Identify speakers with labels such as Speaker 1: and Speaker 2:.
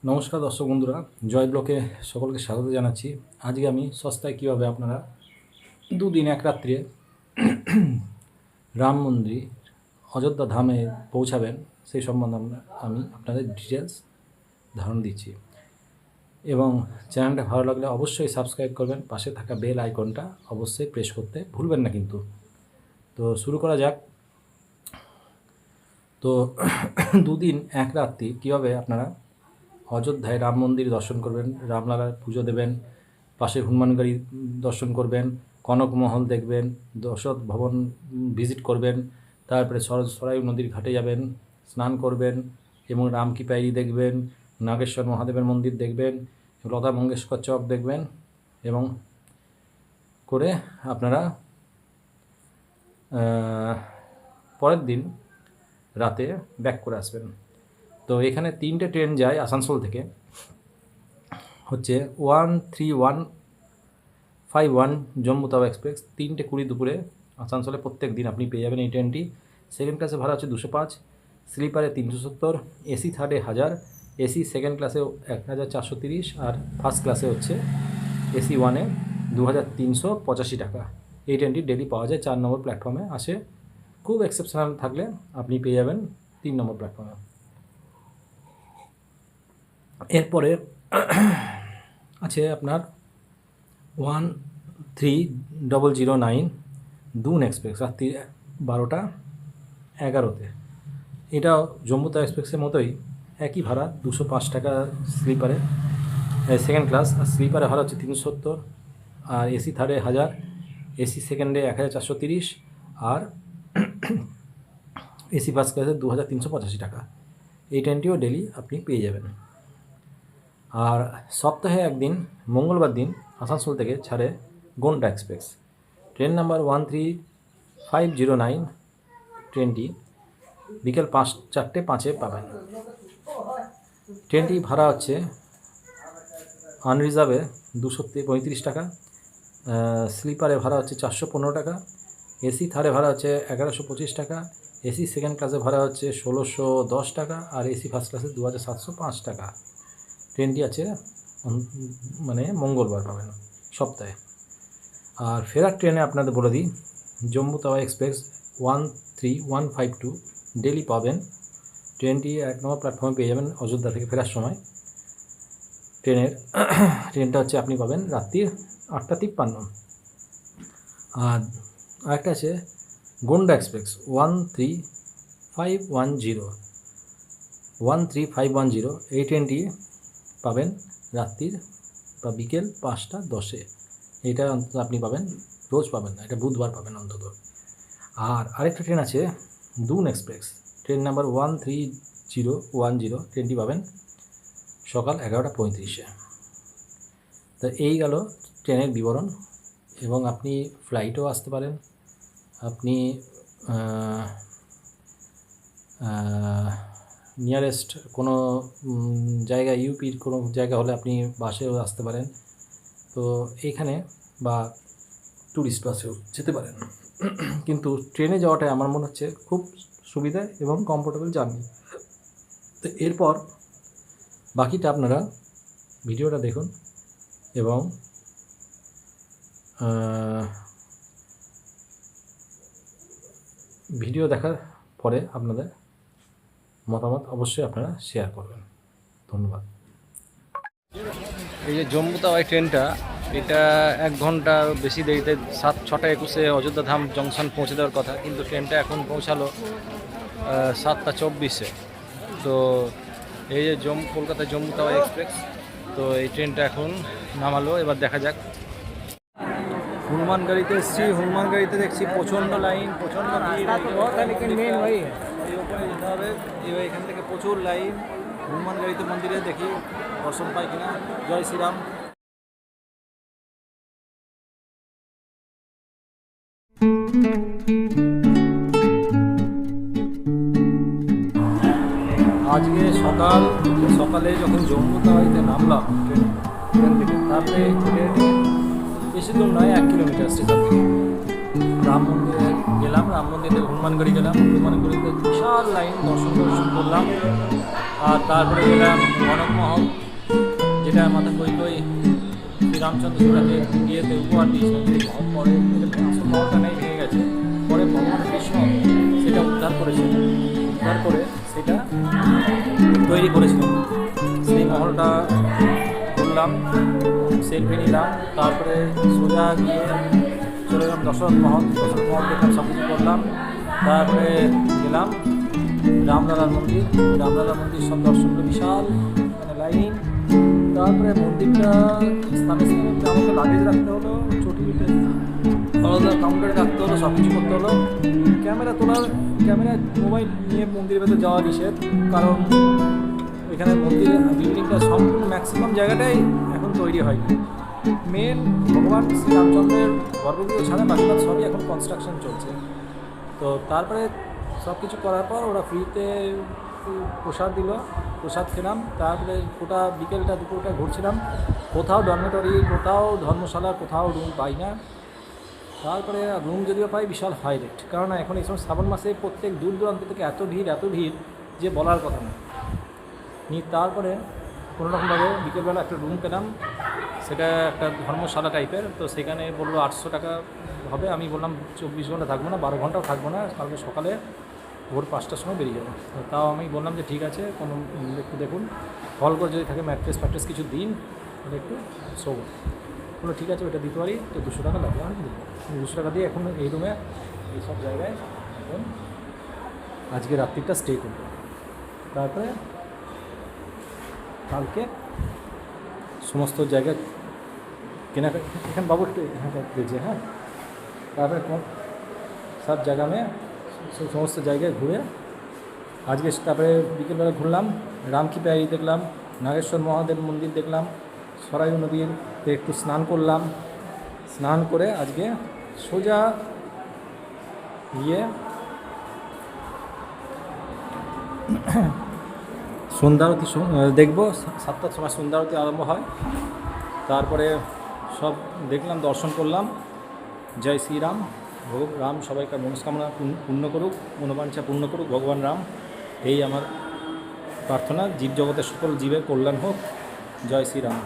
Speaker 1: নমস্কার দর্শক বন্ধুরা, জয় ব্লকে সকলকে স্বাগত জানাচ্ছি। আজকে আমি সস্তায় কীভাবে আপনারা দুদিন এক রাত্রে রাম মন্দির অযোধ্যা ধামে পৌঁছাবেন সেই সম্বন্ধে আমি আপনাদের ডিটেলস ধারণা দিচ্ছি। এবং চ্যানেলটা ভালো লাগলে অবশ্যই সাবস্ক্রাইব করবেন, পাশে থাকা বেল আইকনটা অবশ্যই প্রেস করতে ভুলবেন না কিন্তু। তো শুরু করা যাক। তো দুদিন এক রাত্রি কীভাবে আপনারা অযোধ্যায় রাম মন্দির দর্শন করবেন, রামলালার পুজো দেবেন, পাশে হনুমানগাড়ি দর্শন করবেন, কনকমহল দেখবেন, দশরথ ভবন ভিজিট করবেন, তারপরে সরায়ু নদীর ঘাটে যাবেন, স্নান করবেন এবং রাম কি পায়রি দেখবেন, নাগেশ্বর মহাদেবের মন্দির দেখবেন, লতা মঙ্গেশকর চক দেখবেন এবং করে আপনারা পরের দিন রাতে ব্যাক করে আসবেন। তো এখানে 3টে ট্রেন যায় আসানসোল থেকে, হচ্ছে 13151 জম্মু তাওয়া এক্সপ্রেস, 3:20 দুপুরে আসানসোলে প্রত্যেক দিন আপনি পেয়ে যাবেন এই ট্রেনটি। সেকেন্ড ক্লাসে ভাড়া হচ্ছে 205, স্লিপারে 370, এসি থার্ডে 1000, এসি সেকেন্ড ক্লাসে 1430 আর ফার্স্ট ক্লাসে হচ্ছে এসি ওয়ানে 2385 টাকা। এই ট্রেনটি ডেলি পাওয়া যায়, 4 নম্বর প্ল্যাটফর্মে আসে। খুব এক্সেপশনাল থাকলে আপনি পেয়ে যাবেন 3 নম্বর প্ল্যাটফর্মে। এরপরে আছে আপনার 13009 দুন এক্সপ্রেস, রাত্রি 12:11। এটাও জম্মু তাওয়া এক্সপ্রেসের মতোই একই ভাড়া, 205 টাকা স্লিপারে সেকেন্ড ক্লাস, আর স্লিপারে ভাড়া হচ্ছে 370, আর এসি থার্ডে 1000, এসি সেকেন্ডে 1430 আর এসি ফার্স্ট ক্লাসে 2385 টাকা। এই ট্রেনটিও ডেলি আপনি পেয়ে যাবেন। আর সপ্তাহে একদিন মঙ্গলবার দিন আসানসোল থেকে ছাড়ে গোন্ডা এক্সপ্রেস, ট্রেন নাম্বার 13509। ট্রেনটি বিকেল 4:05 পাবেন। ট্রেনটি ভাড়া হচ্ছে আনরিজার্ভে 235 টাকা, স্লিপারে ভাড়া হচ্ছে 415 টাকা, এসি থার্ডে ভাড়া হচ্ছে 1125 টাকা, এসি সেকেন্ড ক্লাসে ভাড়া হচ্ছে 1610 টাকা আর এসি ফার্স্ট ক্লাসে 2705 টাকা। ট্রেনটি আছে মানে মঙ্গলবার পাবেন সপ্তাহে। আর ফেরার ট্রেনে আপনাদের বলে দিই, জম্মু তাওয়া এক্সপ্রেস 13152 ডেলি পাবেন। ট্রেনটি 1 নম্বর প্ল্যাটফর্মে পেয়ে যাবেন অযোধ্যা থেকে ফেরার সময়। ট্রেনটা হচ্ছে আপনি পাবেন রাত্রির 8:53। আর আরেকটা আছে গোন্ডা এক্সপ্রেস 13510। এই ট্রেনটি পাবেন রাত্রির বা বিকেল 5:10। এইটা অন্তত আপনি পাবেন, রোজ পাবেন না, এটা বুধবার পাবেন অন্তত। আর আরেকটা ট্রেন আছে দুন এক্সপ্রেস, ট্রেন নাম্বার 13010। ট্রেনটি পাবেন সকাল 11:35-এ। তা এই গেল ট্রেনের বিবরণ। এবং আপনি ফ্লাইটেও আসতে পারেন, আপনি নিয়ারেস্ট কোনো জায়গা, ইউপির কোনো জায়গা হলে আপনি বাসেও আসতে পারেন। তো এইখানে বা ট্যুরিস্ট বাসেও যেতে পারেন। কিন্তু ট্রেনে যাওয়াটাই আমার মনে হচ্ছে খুব সুবিধা এবং কমফোর্টেবল জার্নি। তো এরপর বাকিটা আপনারা ভিডিওটা দেখুন এবং ভিডিও দেখার পরে আপনাদের মতামত অবশ্যই আপনারা শেয়ার করবেন। ধন্যবাদ। এই যে জম্মু তাওয়া ট্রেনটা, এটা 1 ঘন্টা বেশি দেরিতে 6:21 অযোধ্যা ধাম জংশন পৌঁছে দেওয়ার কথা, কিন্তু ট্রেনটা এখন পৌঁছালো 7:24-এ। তো এই যে কলকাতা জম্মু তাওয়া এক্সপ্রেস, তো এই ট্রেনটা এখন নামালো। এবার দেখা যাক। হনুমান গাড়িতে এসেছি, হনুমান গাড়িতে দেখছি প্রচণ্ড লাইন, প্রচণ্ড ভিড়। এই ওপরে যেতে হবে, এবার এখান থেকে প্রচুর লাইন। হনুমান গাড়িতে মন্দিরে দেখি দর্শন পাই কিনা। জয় শ্রীরাম। আজকে সকালে যখন জম্মু তাওয়াইতে নামলাম ট্রেন থেকে, তারপরে বেশি দূর নয়, 1 কিলোমিটার স্টেশন থেকে। রাম মন্দিরে গেলাম, রাম মন্দিরে হনুমানগড়ি গেলাম, হনুমানগড়িতে বিশাল লাইন দর্শন করলাম। আর তারপরে গেলাম কনকমহল, যেটা মাথা কই শ্রীরামচন্দ্র সীতাকে বিয়েতে উপহার দিয়েছিলেন। পরে আসল মহলটা নেই, ভেঙে গেছে। পরে ভগবান কৃষ্ণ সেটা উদ্ধার করেছিলেন, উদ্ধার করে সেটা তৈরি করেছিলেন। সেই মহলটা ঘুরলাম, সেলফি নিলাম, তারপরে সোজা গিয়ে চলে গেলাম দশরথ মহল। দশরথ মহল দেখলাম, সব কিছু করলাম। তারপরে গেলাম রামলালার মন্দির, রামলালার মন্দির সব দর্শন করে বিশাল মানে লাইন। তারপরে মন্দিরটা স্থানে স্থানে আমাকে লাগেজ রাখতে হলো, চটিতে আলাদা কাউন্টারে রাখতে হলো, সব কিছু করতে হলো। ক্যামেরা মোবাইল নিয়ে মন্দিরের ভেতরে যাওয়া নিষেধ, কারণ এখানে মন্দির বিল্ডিংটা সম্পূর্ণ ম্যাক্সিমাম জায়গাটাই এখন তৈরি হয়নি। মেন ভগবান শ্রীরামচন্দ্রের গর্ভগৃহ ছাড়া বাকিটা সবই এখন কনস্ট্রাকশন চলছে। তো তারপরে সব কিছু করার পর ওরা ফ্রিতে প্রসাদ দিল, প্রসাদ খেলাম। তারপরে গোটা বিকেলটা দুপুরটা ঘুরছিলাম, কোথাও ডরমেটরি, কোথাও ধর্মশালা, কোথাও রুম পাই না। তারপরে রুম যদিও পাই বিশাল হাই রেট, কারণ এখন এই সময় শ্রাবণ মাসে প্রত্যেক দূর দূরান্ত থেকে এত ভিড় যে বলার কথা না। তারপরে কোনোরকমভাবে বিকেলবেলা একটা রুম পেলাম, সেটা একটা ধর্মশালা টাইপের। তো সেখানে বললো 800 টাকা হবে। আমি বললাম 24 ঘন্টা থাকবো না, 12 ঘন্টাও থাকবো না, কালকে সকালে ভোর 5টার সময় বেরিয়ে যাবো। তাও আমি বললাম যে ঠিক আছে, কোনো একটু দেখুন, হল করে যদি থাকে ম্যাট্রেস কিছু দিন, তাহলে একটু শোবো। বললো ঠিক আছে, ওইটা দিতে পারি, তো 200 টাকা লাগবে। আমি দিই 200 টাকা দিয়ে এখন এই রুমে এইসব জায়গায় এখন আজকে রাত্রিটা স্টে করবো। তারপরে কালকে সমস্ত জায়গায় কেনাকাটা, এখানে বাবু একটু এখানটা দেখছে, হ্যাঁ। তারপরে সব জায়গা সমস্ত জায়গায় ঘুরে আজকে, তারপরে বিকেলবেলা ঘুরলাম, রামকি প্যারি দেখলাম, নাগেশ্বর মহাদেব মন্দির দেখলাম, সরাইউ নদীতে একটু স্নান করলাম। স্নান করে আজকে সোজা গিয়ে সন্ধ্যারতি দেখবো। 7টার সময় সন্ধ্যারতি আরম্ভ হয়। তারপরে সব দেখলাম, দর্শন করলাম। জয় শ্রীরাম। রাম সবাইকার মনস্কামনা পূর্ণ করুক, মনোবাঞ্ছা পূর্ণ করুক ভগবান রাম, এই আমার প্রার্থনা। জীবজগতের সকল জীবের কল্যাণ হোক। জয় শ্রীরাম।